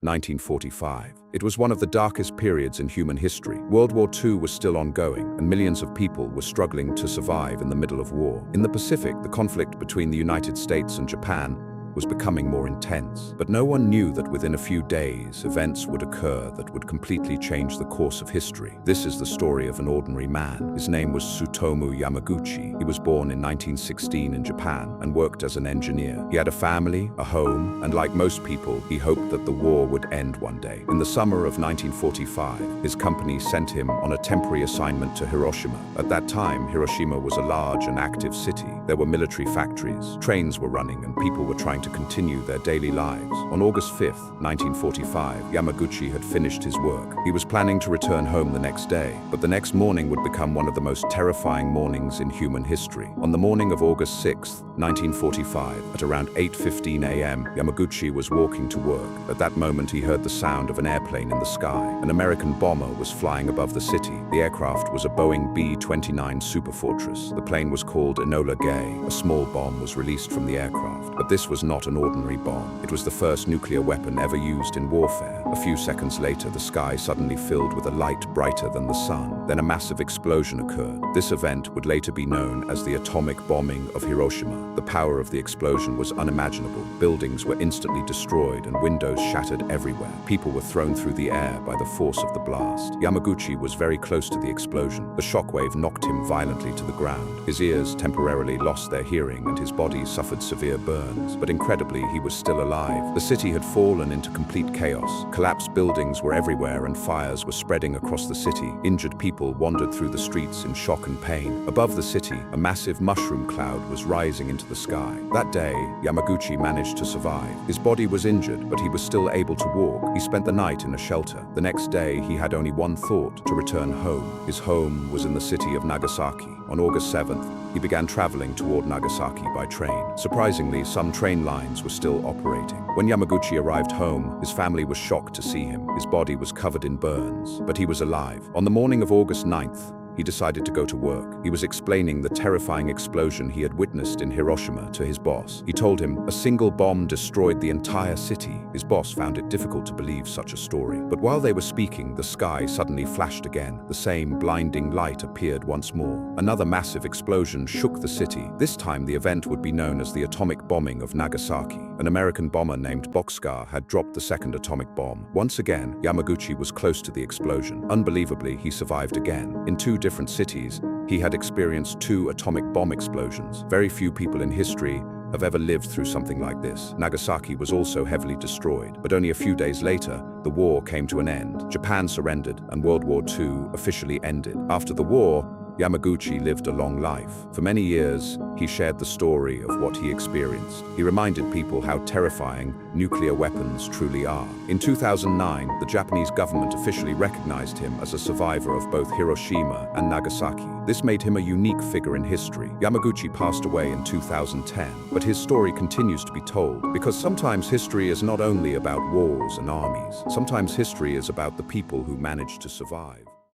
1945. It was one of the darkest periods in human history. World War II was still ongoing, and millions of people were struggling to survive in the middle of war. In the Pacific, the conflict between the United States and Japan was becoming more intense. But no one knew that within a few days, events would occur that would completely change the course of history. This is the story of an ordinary man. His name was Tsutomu Yamaguchi. He was born in 1916 in Japan and worked as an engineer. He had a family, a home, and like most people, he hoped that the war would end one day. In the summer of 1945, his company sent him on a temporary assignment to Hiroshima. At that time, Hiroshima was a large and active city. There were military factories, trains were running, and people were trying to continue their daily lives. On August 5th, 1945, Yamaguchi had finished his work. He was planning to return home the next day, but the next morning would become one of the most terrifying mornings in human history. On the morning of August 6th, 1945, at around 8:15 a.m., Yamaguchi was walking to work. At that moment, he heard the sound of an airplane in the sky. An American bomber was flying above the city. The aircraft was a Boeing B-29 Superfortress. The plane was called Enola Gay. A small bomb was released from the aircraft, but this was not an ordinary bomb. It was the first nuclear weapon ever used in warfare. A few seconds later, the sky suddenly filled with a light brighter than the sun. Then a massive explosion occurred. This event would later be known as the atomic bombing of Hiroshima. The power of the explosion was unimaginable. Buildings were instantly destroyed and windows shattered everywhere. People were thrown through the air by the force of the blast. Yamaguchi was very close to the explosion. The shockwave knocked him violently to the ground. His ears temporarily lost their hearing and his body suffered severe burns. But incredibly, he was still alive. The city had fallen into complete chaos. Collapsed buildings were everywhere and fires were spreading across the city. Injured people wandered through the streets in shock and pain. Above the city, a massive mushroom cloud was rising into the sky. That day, Yamaguchi managed to survive. His body was injured, but he was still able to walk. He spent the night in a shelter. The next day, he had only one thought: to return home. His home was in the city of Nagasaki. On August 7th, he began traveling toward Nagasaki by train. Surprisingly, some train lines were still operating. When Yamaguchi arrived home, his family was shocked to see him. His body was covered in burns, but he was alive. On the morning of August 9th, he decided to go to work. He was explaining the terrifying explosion he had witnessed in Hiroshima to his boss. He told him a single bomb destroyed the entire city. His boss found it difficult to believe such a story. But while they were speaking, the sky suddenly flashed again. The same blinding light appeared once more. Another massive explosion shook the city. This time the event would be known as the atomic bombing of Nagasaki. An American bomber named Boxcar had dropped the second atomic bomb. Once again, Yamaguchi was close to the explosion. Unbelievably, he survived again. In two different cities, he had experienced two atomic bomb explosions. Very few people in history have ever lived through something like this. Nagasaki was also heavily destroyed, but only a few days later, the war came to an end. Japan surrendered, and World War II officially ended. After the war, Yamaguchi lived a long life. For many years, he shared the story of what he experienced. He reminded people how terrifying nuclear weapons truly are. In 2009, the Japanese government officially recognized him as a survivor of both Hiroshima and Nagasaki. This made him a unique figure in history. Yamaguchi passed away in 2010, but his story continues to be told, because sometimes history is not only about wars and armies. Sometimes history is about the people who managed to survive.